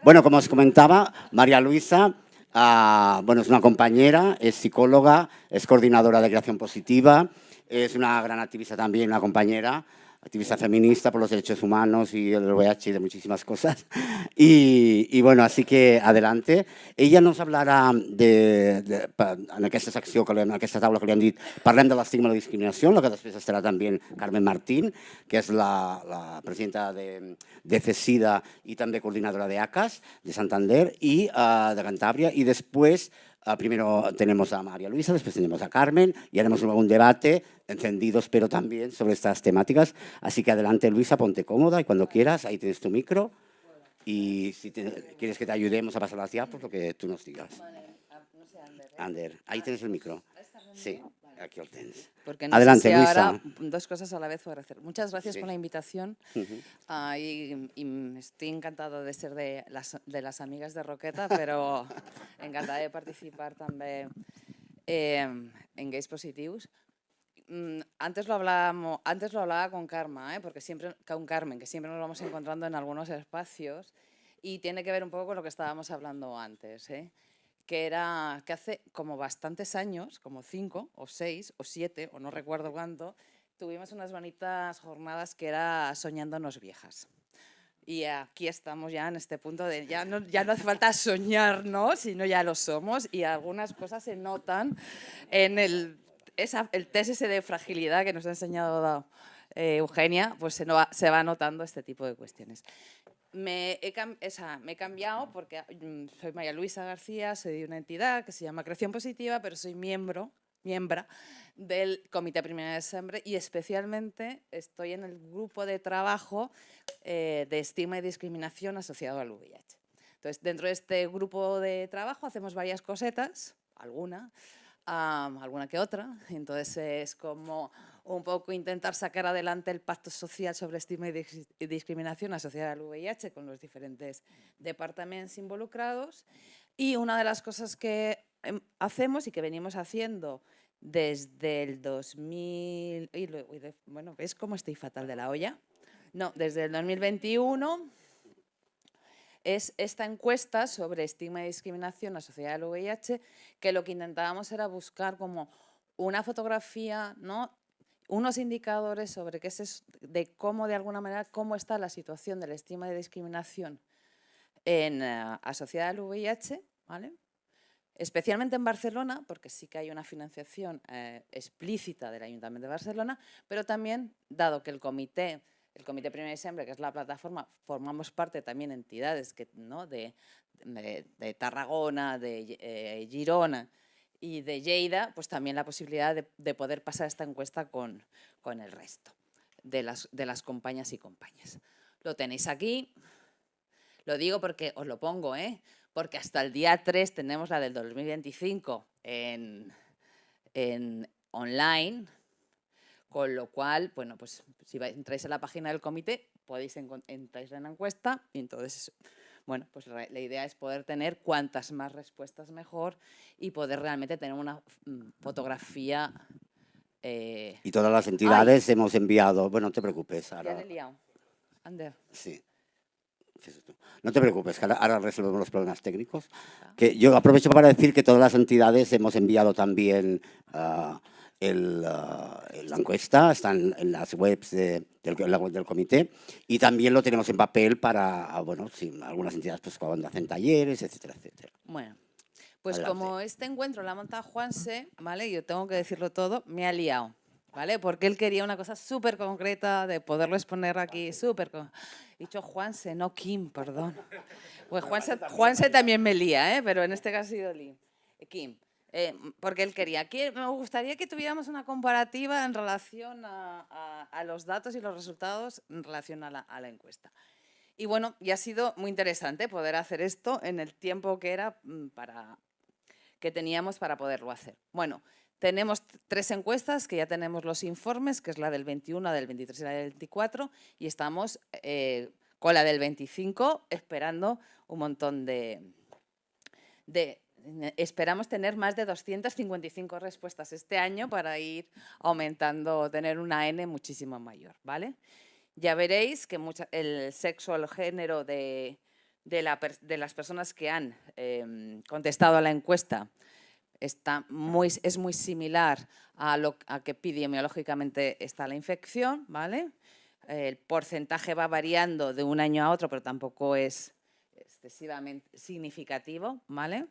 Bueno, como os comentaba, María Luisa, bueno, es una compañera, es psicóloga, es coordinadora de creación positiva, es una gran activista también, una compañera, activista feminista por los derechos humanos y el VIH y de muchísimas cosas. Y bueno, así que adelante. Ella nos hablarà en aquesta secció, en aquesta taula que li hem dit, parlem de l'estigma i la discriminació, en la que després estarà també Carmen Martín, que és la presidenta de CESIDA y también coordinadora de ACAS de Santander y de Cantabria. Y después, primero tenemos a María Luisa, después tenemos a Carmen y haremos un debate encendidos, pero también sobre estas temáticas. Así que adelante, Luisa, ponte cómoda y cuando quieras, ahí tienes tu micro. Y si quieres que te ayudemos a pasar las diapos, lo que tú nos digas. Vale, no sé, Ander. Ander, ahí tienes el micro. Sí, aquí lo tienes. Porque no Adelante, sé si Luisa. ahora dos cosas a la vez puedo hacer. Muchas gracias por la invitación y estoy encantada de ser de las amigas de Roqueta, pero encantada de participar también en Gays Positius. Antes lo hablaba con Karma, porque con Carmen, que siempre nos vamos encontrando en algunos espacios y tiene que ver un poco con lo que estábamos hablando antes, que hace como bastantes años, como 5 o 6 o 7 o no recuerdo cuánto, tuvimos unas bonitas jornadas que era Soñándonos Viejas. Y aquí estamos ya en este punto de ya no hace falta soñar, ¿no? Sino ya lo somos y algunas cosas se notan en el test ese de fragilidad que nos ha enseñado Eugenia, pues se va notando este tipo de cuestiones. Me he cambiado porque soy María Luisa García, soy de una entidad que se llama Creación Positiva, pero soy miembro del Comité 1 de Diciembre y especialmente estoy en el grupo de trabajo de estigma y discriminación asociado al VIH. Entonces, dentro de este grupo de trabajo hacemos varias cosetas, alguna que otra. Entonces, es como un poco intentar sacar adelante el pacto social sobre estigma y discriminación asociada al VIH con los diferentes departamentos involucrados. Y una de las cosas que hacemos y que venimos haciendo desde el 2000... Bueno, ¿ves cómo estoy fatal de la olla? No, desde el 2021 es esta encuesta sobre estigma y discriminación asociada al VIH, que lo que intentábamos era buscar como una fotografía, ¿no? Unos indicadores sobre de cómo, de alguna manera, cómo está la situación del estigma y discriminación asociada al VIH, ¿vale? Especialmente en Barcelona, porque sí que hay una financiación explícita del Ayuntamiento de Barcelona, pero también, dado que el Comité 1 de Diciembre, que es la plataforma, formamos parte también de entidades ¿no? de Tarragona, de Girona y de Lleida, pues también la posibilidad de poder pasar esta encuesta con el resto de las compañías y compañías. Lo tenéis aquí, lo digo porque os lo pongo, porque hasta el día 3 tenemos la del 2025 en online, con lo cual, bueno, pues si entráis a la página del comité, entráis en la encuesta y entonces, bueno, pues la idea es poder tener cuantas más respuestas mejor y poder realmente tener una fotografía. Y todas las entidades hemos enviado, bueno, no te preocupes. Ahora... Ya le he liado. Ander. Sí. No te preocupes, que ahora resolvemos los problemas técnicos. Que yo aprovecho para decir que todas las entidades hemos enviado también la encuesta, están en las webs la web del comité y también lo tenemos en papel para, bueno, sí, algunas entidades pues cuando hacen talleres, etcétera, etcétera. Bueno, pues adelante. Como este encuentro lo ha montado Juanse, ¿vale? Yo tengo que decirlo todo, me ha liado. ¿Vale? Porque él quería una cosa súper concreta, de poderlo exponer aquí, súper... He dicho Juanse, no Kim, perdón. Pues Juanse también me lía, pero en este caso ha sido Kim. Porque él quería. Me gustaría que tuviéramos una comparativa en relación a los datos y los resultados en relación a la encuesta. Y bueno, y ha sido muy interesante poder hacer esto en el tiempo que teníamos para poderlo hacer. Bueno, tenemos 3 encuestas, que ya tenemos los informes, que es la del 21, la del 23 y la del 24, y estamos con la del 25 esperando un montón esperamos tener más de 255 respuestas este año para ir aumentando, tener una N muchísimo mayor, ¿vale? Ya veréis que el sexo, el género de de las personas que han contestado a la encuesta es muy similar a que epidemiológicamente está la infección, ¿vale? El porcentaje va variando de un año a otro, pero tampoco es excesivamente significativo, ¿vale?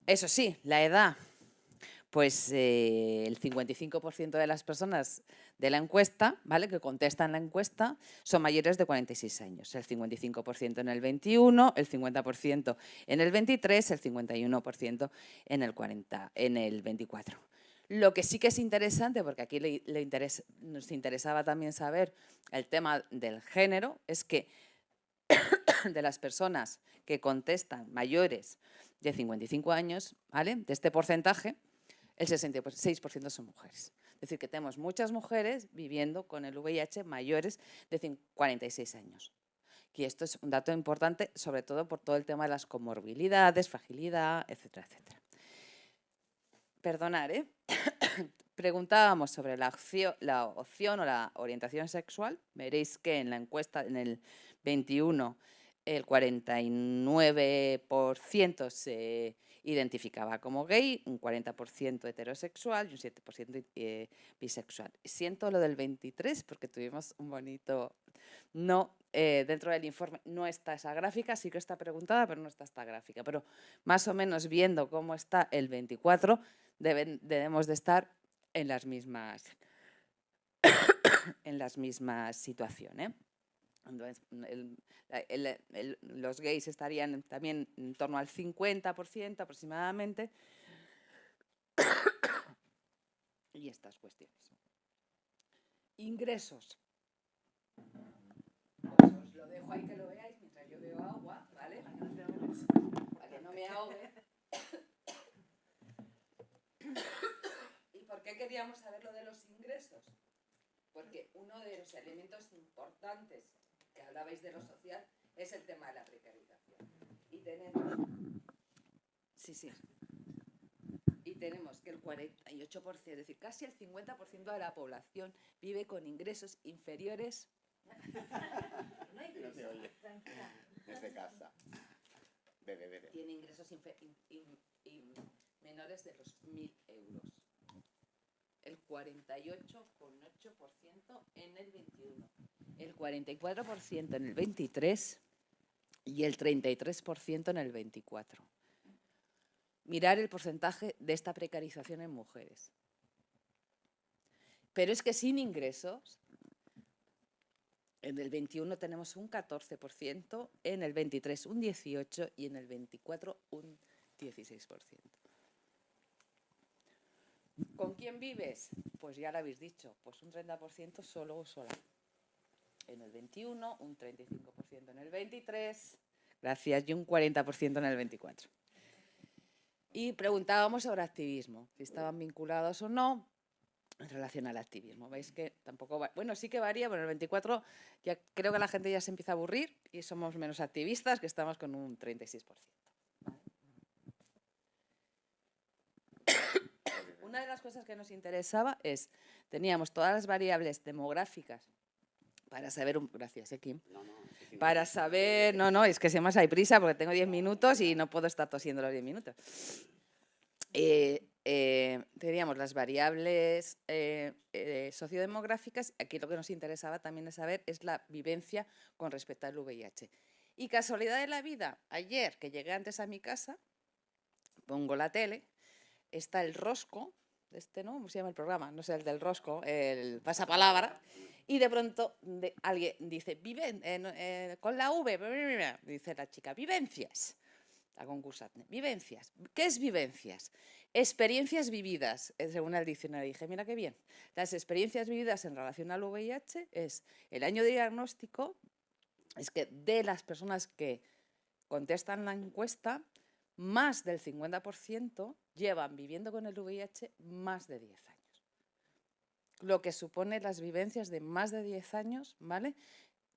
Eso sí, la edad, pues el 55% de las personas de la encuesta, ¿vale?, que contestan la encuesta, son mayores de 46 años. El 55% en el 21, el 50% en el 23, el 51% en el 24. Lo que sí que es interesante, porque aquí nos interesaba también saber el tema del género, es que de las personas que contestan mayores de 55 años, ¿vale?, de este porcentaje, el 66% son mujeres. Es decir, que tenemos muchas mujeres viviendo con el VIH mayores de 46 años. Y esto es un dato importante, sobre todo por todo el tema de las comorbilidades, fragilidad, etcétera, etcétera. Perdonad, preguntábamos sobre la opción o la orientación sexual. Veréis que en la encuesta, en el 21, el 49% se identificaba como gay, un 40% heterosexual y un 7% bisexual. Siento lo del 23 porque tuvimos un bonito... No, dentro del informe no está esa gráfica, sí que está preguntada, pero no está esta gráfica. Pero más o menos viendo cómo está el 24, debemos de estar en las mismas, situaciones. Entonces, los gays estarían también en torno al 50% aproximadamente. Y estas cuestiones. Ingresos. Pues os lo dejo ahí que lo veáis mientras yo bebo agua, ¿vale? Para que no me ahogue. ¿Y por qué queríamos saber lo de los ingresos? Porque uno de los elementos importantes que hablabais de lo social es el tema de la precarización. Y tenemos... Sí. Y tenemos que el 48%, es decir, casi el 50% de la población vive con ingresos inferiores... No hay ingresos. No te oye. Desde casa. Bebe. Tiene ingresos menores de los 1.000 euros. El 48,8% en el 21, el 44% en el 23 y el 33% en el 24. Mirar el porcentaje de esta precarización en mujeres. Pero es que sin ingresos, en el 21 tenemos un 14%, en el 23 un 18% y en el 24 un 16%. ¿Con quién vives? Pues ya lo habéis dicho, pues un 30% solo o sola. En el 21, un 35% en el 23, gracias, y un 40% en el 24. Y preguntábamos sobre activismo, si estaban vinculados o no en relación al activismo. Veis que tampoco va, bueno, sí que varía, pero en el 24 ya creo que la gente ya se empieza a aburrir y somos menos activistas, que estamos con un 36%. Una de las cosas que nos interesaba es, teníamos todas las variables demográficas para saber, gracias, Kim, para saber, es que además hay prisa porque tengo 10 minutos y no puedo estar tosiendo los 10 minutos. Teníamos las variables sociodemográficas. Aquí lo que nos interesaba también saber es la vivencia con respecto al VIH. Y casualidad de la vida, ayer que llegué antes a mi casa, pongo la tele, está el rosco, ¿no? ¿Cómo se llama el programa? No sé, el del rosco, el pasapalabra, y de pronto alguien dice, con la V, dice la chica, vivencias, la concursante, vivencias. ¿Qué es vivencias? Experiencias vividas, según el diccionario. Dije, mira qué bien. Las experiencias vividas en relación al VIH es el año de diagnóstico, es que de las personas que contestan la encuesta, más del 50% llevan viviendo con el VIH más de 10 años. Lo que supone las vivencias de más de 10 años, ¿vale?,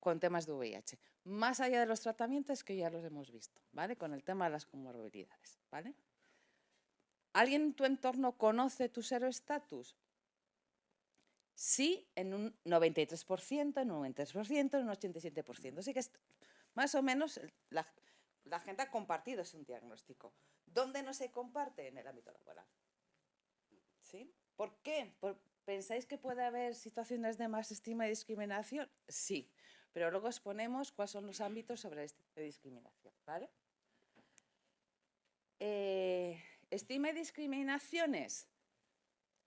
con temas de VIH. Más allá de los tratamientos que ya los hemos visto, ¿vale?, con el tema de las comorbilidades, ¿vale? ¿Alguien en tu entorno conoce tu seroestatus? Sí, en un 93%, en un 93%, en un 87%. Así que más o menos la gente ha compartido ese diagnóstico. ¿Dónde no se comparte? En el ámbito laboral. ¿Sí? ¿Por qué? ¿Pensáis que puede haber situaciones de más estigma y discriminación? Sí, pero luego exponemos cuáles son los ámbitos sobre de discriminación, ¿vale? Estigma y discriminaciones,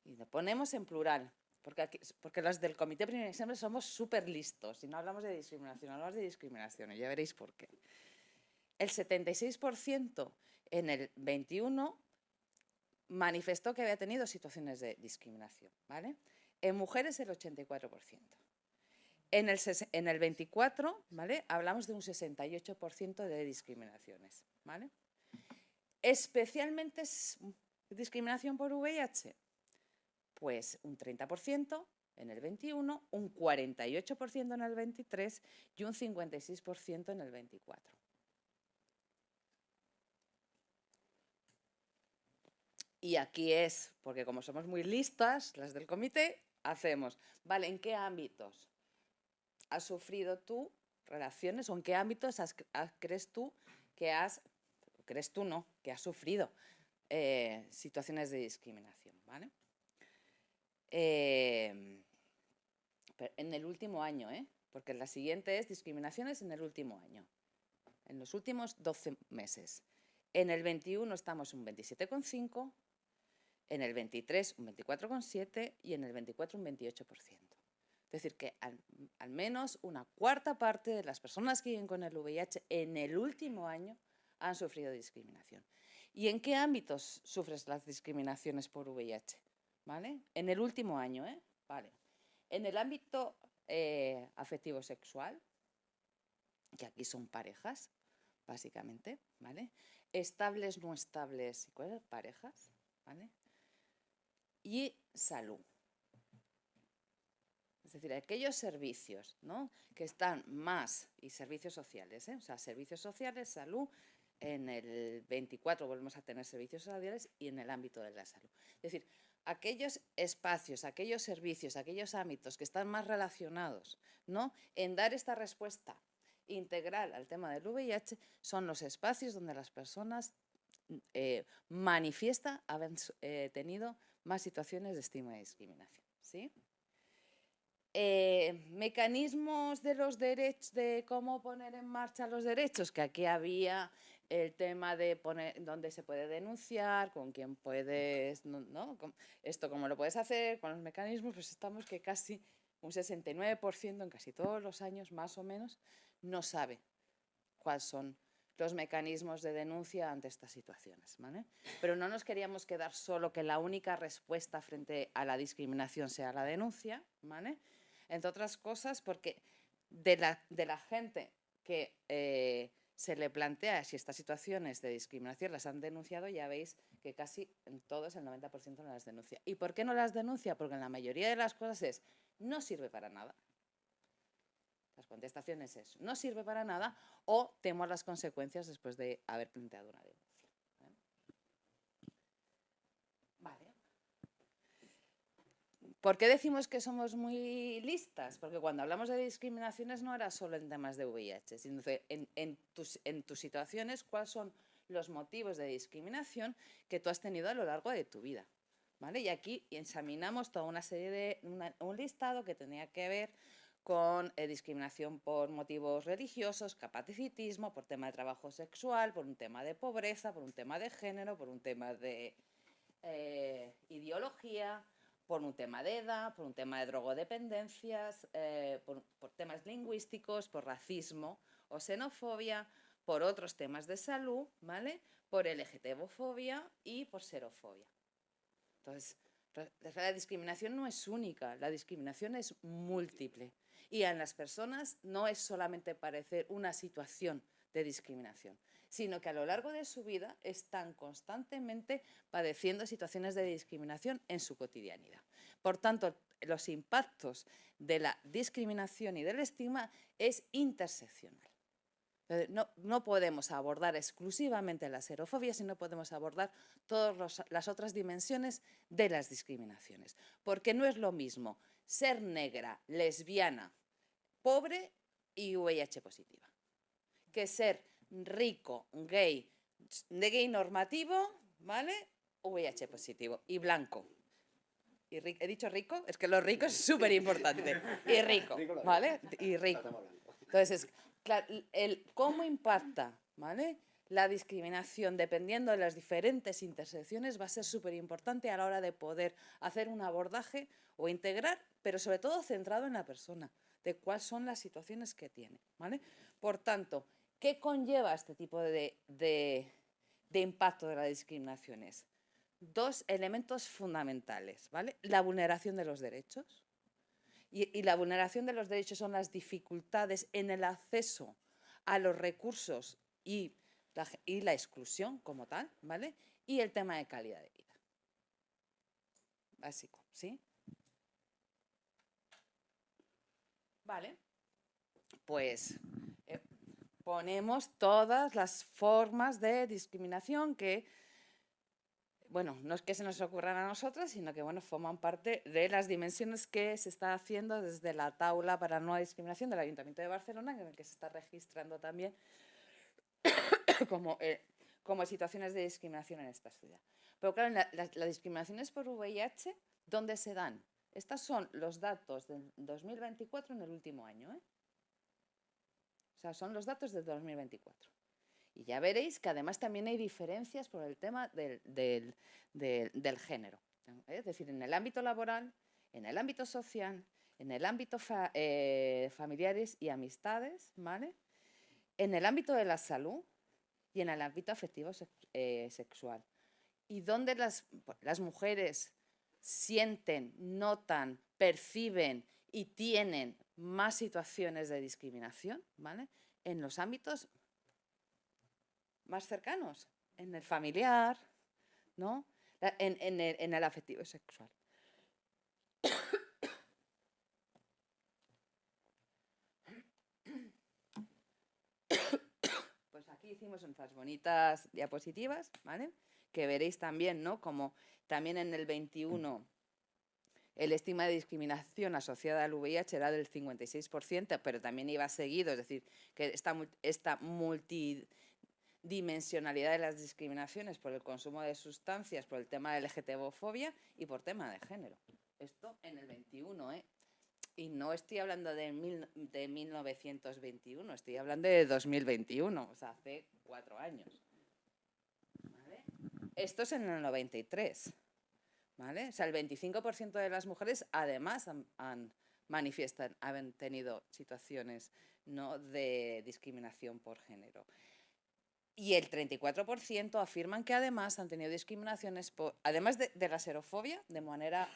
y lo ponemos en plural, porque los del Comité Primer siempre somos súper listos y no hablamos de discriminación, hablamos de discriminación, y ya veréis por qué. El 76% en el 21 manifestó que había tenido situaciones de discriminación, ¿vale? En mujeres el 84%. En el 24, ¿vale? Hablamos de un 68% de discriminaciones, ¿vale? Especialmente discriminación por VIH, pues un 30% en el 21, un 48% en el 23 y un 56% en el 24. Y aquí es, porque como somos muy listas, las del comité, hacemos, ¿vale? ¿En qué ámbitos has sufrido tú relaciones o en qué ámbitos crees tú que has sufrido situaciones de discriminación, ¿vale? En el último año, porque la siguiente es discriminaciones en el último año, en los últimos 12 meses. En el 21 estamos un 27,5%, en el 23 un 24,7% y en el 24 un 28%. Es decir, que al menos una cuarta parte de las personas que viven con el VIH en el último año han sufrido discriminación. ¿Y en qué ámbitos sufres las discriminaciones por VIH? ¿Vale? En el último año, Vale. En el ámbito afectivo-sexual, que aquí son parejas, básicamente, ¿vale? Estables, no estables, parejas, ¿vale? Y salud. Es decir, aquellos servicios, ¿no?, que están más, y servicios sociales, o sea, servicios sociales, salud, en el 24 volvemos a tener servicios sociales y en el ámbito de la salud. Es decir, aquellos espacios, aquellos servicios, aquellos ámbitos que están más relacionados, ¿no?, en dar esta respuesta integral al tema del VIH son los espacios donde las personas manifiestan haber tenido más situaciones de estigma y discriminación, ¿sí? Mecanismos de los derechos, de cómo poner en marcha los derechos, que aquí había el tema de poner dónde se puede denunciar, con quién puedes, ¿no? Esto cómo lo puedes hacer, con los mecanismos, pues estamos que casi un 69% en casi todos los años, más o menos, no sabe cuáles son los mecanismos de denuncia ante estas situaciones, ¿vale? Pero no nos queríamos quedar solo que la única respuesta frente a la discriminación sea la denuncia, ¿vale? Entre otras cosas, porque de la gente que se le plantea si estas situaciones de discriminación las han denunciado, ya veis que casi en todos el 90% no las denuncia. ¿Y por qué no las denuncia? Porque en la mayoría de las cosas es, no sirve para nada. Las contestaciones es, no sirve para nada o temo las consecuencias después de haber planteado una denuncia. Vale. ¿Por qué decimos que somos muy listas? Porque cuando hablamos de discriminaciones no era solo en temas de VIH, sino en tus situaciones, cuáles son los motivos de discriminación que tú has tenido a lo largo de tu vida, ¿vale? Y aquí examinamos toda una serie de un listado que tenía que ver con discriminación por motivos religiosos, capacitismo, por tema de trabajo sexual, por un tema de pobreza, por un tema de género, por un tema de ideología, por un tema de edad, por un tema de drogodependencias, por temas lingüísticos, por racismo o xenofobia, por otros temas de salud, ¿vale? Por LGTB-fobia y por serofobia. Entonces, la discriminación no es única, la discriminación es múltiple. Y en las personas no es solamente padecer una situación de discriminación, sino que a lo largo de su vida están constantemente padeciendo situaciones de discriminación en su cotidianidad. Por tanto, los impactos de la discriminación y del estigma es interseccional. No podemos abordar exclusivamente la xerofobia, sino podemos abordar todas las otras dimensiones de las discriminaciones. Porque no es lo mismo ser negra, lesbiana, pobre y VIH positiva, que ser rico, gay, de gay normativo, ¿vale? VIH positivo y blanco. ¿He dicho rico? Es que lo rico es súper importante. Y rico, ¿vale? Y rico. Entonces, claro, cómo impacta, ¿vale?, la discriminación dependiendo de las diferentes intersecciones va a ser súper importante a la hora de poder hacer un abordaje o integrar, pero sobre todo centrado en la persona, de cuáles son las situaciones que tiene, ¿vale? Por tanto, ¿qué conlleva este tipo de impacto de la discriminación? Es dos elementos fundamentales, ¿vale? La vulneración de los derechos. Y la vulneración de los derechos son las dificultades en el acceso a los recursos y la exclusión como tal, ¿vale? Y el tema de calidad de vida. Básico, ¿sí? Vale. Pues ponemos todas las formas de discriminación que, bueno, no es que se nos ocurran a nosotras, sino que, bueno, forman parte de las dimensiones que se está haciendo desde la Taula para la No Discriminación del Ayuntamiento de Barcelona, en el que se está registrando también como situaciones de discriminación en esta ciudad. Pero claro, las discriminaciones por VIH, ¿dónde se dan? Estos son los datos del 2024 en el último año, ¿eh? O sea, son los datos del 2024. Y ya veréis que además también hay diferencias por el tema del género. Es decir, en el ámbito laboral, en el ámbito social, en el ámbito familiares y amistades, ¿vale? En el ámbito de la salud y en el ámbito afectivo sexual. Y donde las mujeres sienten, notan, perciben y tienen más situaciones de discriminación, ¿vale? En los ámbitos más cercanos, en el familiar, ¿no? En el afectivo sexual. Pues aquí hicimos unas bonitas diapositivas, ¿vale? Que veréis también, ¿no? Como también en el 21 el estigma de discriminación asociada al VIH era del 56%, pero también iba seguido, es decir, que esta multidimensionalidad de las discriminaciones por el consumo de sustancias, por el tema de LGTB-fobia y por tema de género. Esto en el 21, ¿eh? Y no estoy hablando de 1921, estoy hablando de 2021, o sea, hace 4 años. ¿Vale? Esto es en el 93. ¿Vale? O sea, el 25% de las mujeres además manifiestan, han tenido situaciones, ¿no?, de discriminación por género. Y el 34% afirman que además han tenido discriminaciones, además de la xerofobia, de manera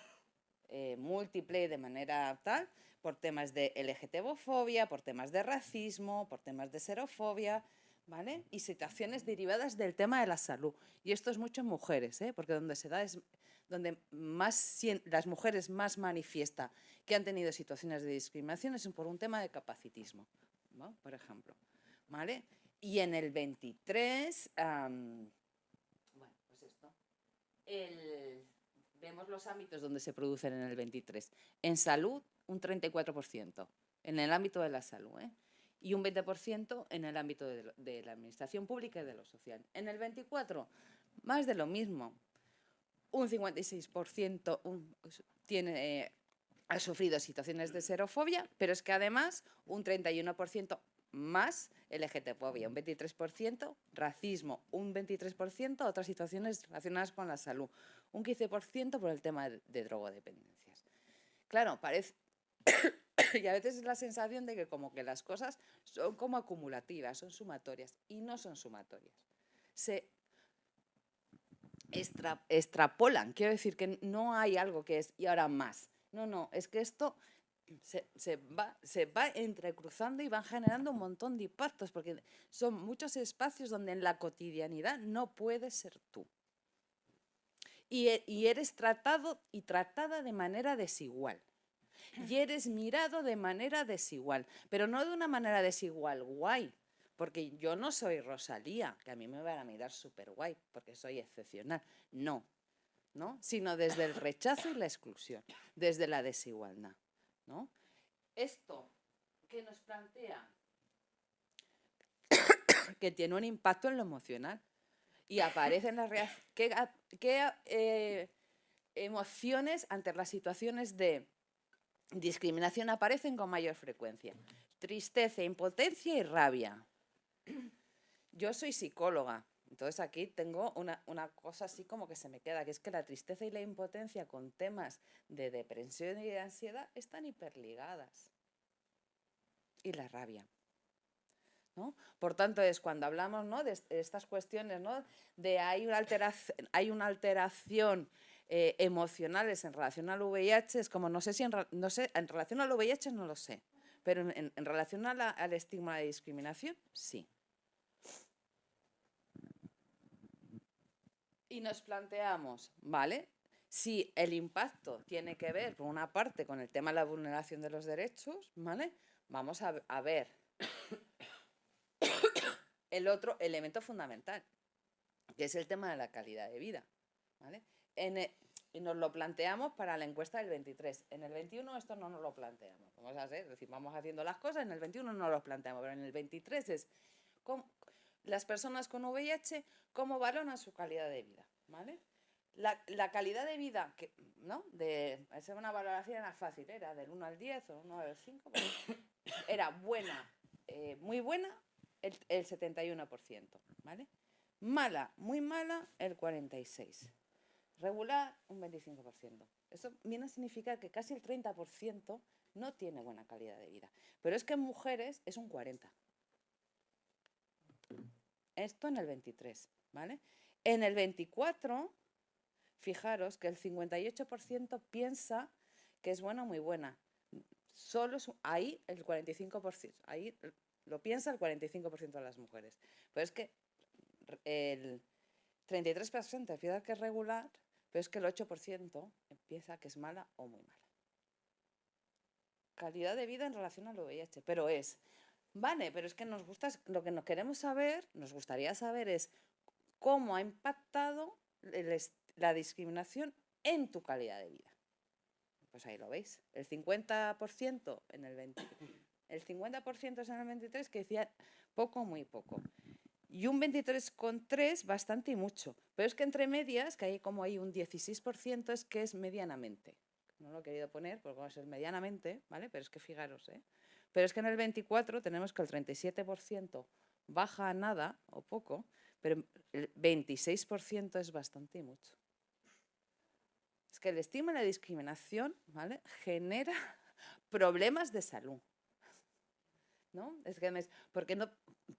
múltiple, de manera tal, por temas de LGTB-fobia, por temas de racismo, por temas de xerofobia, ¿vale? Y situaciones derivadas del tema de la salud. Y esto es mucho en mujeres, ¿eh? Porque donde se da es donde las mujeres más manifiestan que han tenido situaciones de discriminación es por un tema de capacitismo, ¿no?, por ejemplo, ¿vale? Y en el 23, bueno, pues esto, vemos los ámbitos donde se producen en el 23. En salud, un 34%, en el ámbito de la salud, ¿eh? Y un 20% en el ámbito de la administración pública y de lo social. En el 24, más de lo mismo. Un 56% ha sufrido situaciones de xerofobia, pero es que además un 31% más LGTB-fobia, un 23% racismo, un 23% otras situaciones relacionadas con la salud, un 15% por el tema de drogodependencias. Claro, parece... y a veces es la sensación de que como que las cosas son como acumulativas, son sumatorias, y no son sumatorias. Se extrapolan, quiero decir que no hay algo que es y ahora más. No, es que esto se va entrecruzando y van generando un montón de impactos, porque son muchos espacios donde en la cotidianidad no puedes ser tú. Y eres tratado y tratada de manera desigual. Y eres mirado de manera desigual, pero no de una manera desigual guay, porque yo no soy Rosalía, que a mí me van a mirar súper guay, porque soy excepcional. No, sino desde el rechazo y la exclusión, desde la desigualdad, ¿no? Esto que nos plantea que tiene un impacto en lo emocional. Y aparecen las reacciones. ¿Qué emociones ante las situaciones de discriminación aparecen con mayor frecuencia? Tristeza, impotencia y rabia. Yo soy psicóloga, entonces aquí tengo una cosa así como que se me queda, que es que la tristeza y la impotencia con temas de depresión y de ansiedad están hiperligadas. Y la rabia, ¿no? Por tanto, es cuando hablamos, ¿no?, de estas cuestiones, ¿no?, de hay una alteración emocionales en relación al VIH, es como, no sé, en relación al VIH no lo sé, pero en relación al estigma de discriminación, sí. Y nos planteamos, ¿vale?, si el impacto tiene que ver, por una parte, con el tema de la vulneración de los derechos, ¿vale?, vamos a ver el otro elemento fundamental, que es el tema de la calidad de vida, ¿vale? Y nos lo planteamos para la encuesta del 23. En el 21 esto no nos lo planteamos. Vamos a hacer, es decir, vamos haciendo las cosas, en el 21 no lo planteamos, pero en el 23 es las personas con VIH, cómo valoran su calidad de vida, ¿vale? La calidad de vida, ¿no?, de hacer una valoración era fácil, era del 1 al 10 o 1 al 5, era buena, muy buena, el 71%, ¿vale? Mala, muy mala, el 46%. Regular, un 25%. Eso viene a significar que casi el 30% no tiene buena calidad de vida. Pero es que en mujeres es un 40%. Esto en el 23, ¿vale? En el 24, fijaros que el 58% piensa que es buena o muy buena. Solo ahí el 45%, ahí lo piensa el 45% de las mujeres. Pero es que el 33% empieza que es regular, pero es que el 8% empieza que es mala o muy mala. Calidad de vida en relación al VIH, pero vale, pero es que lo que nos queremos saber, nos gustaría saber es cómo ha impactado la discriminación en tu calidad de vida. Pues ahí lo veis, el 50% en el 20, el 50% es en el 23, que decía poco, muy poco. Y un 23,3 bastante y mucho. Pero es que entre medias, que hay como hay un 16%, es que es medianamente. No lo he querido poner porque va a ser medianamente, ¿vale? Pero es que fijaros, ¿eh? Pero es que en el 24 tenemos que el 37% baja a nada o poco, pero el 26% es bastante y mucho. Es que el estigma y la discriminación, ¿vale?, genera problemas de salud, ¿no? Es que porque no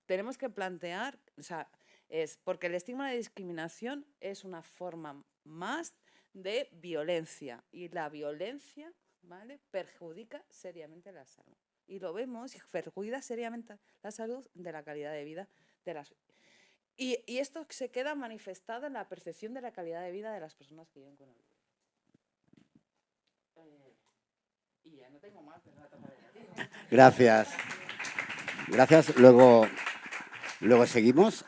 tenemos que plantear, o sea, es porque el estigma y la discriminación es una forma más de violencia y la violencia, ¿vale?, perjudica seriamente la salud. Y lo vemos, perjudica seriamente la salud de la calidad de vida de las... Y esto se queda manifestado en la percepción de la calidad de vida de las personas que viven con el virus. Y ya no tengo más, pero Gracias. Gracias. Luego seguimos.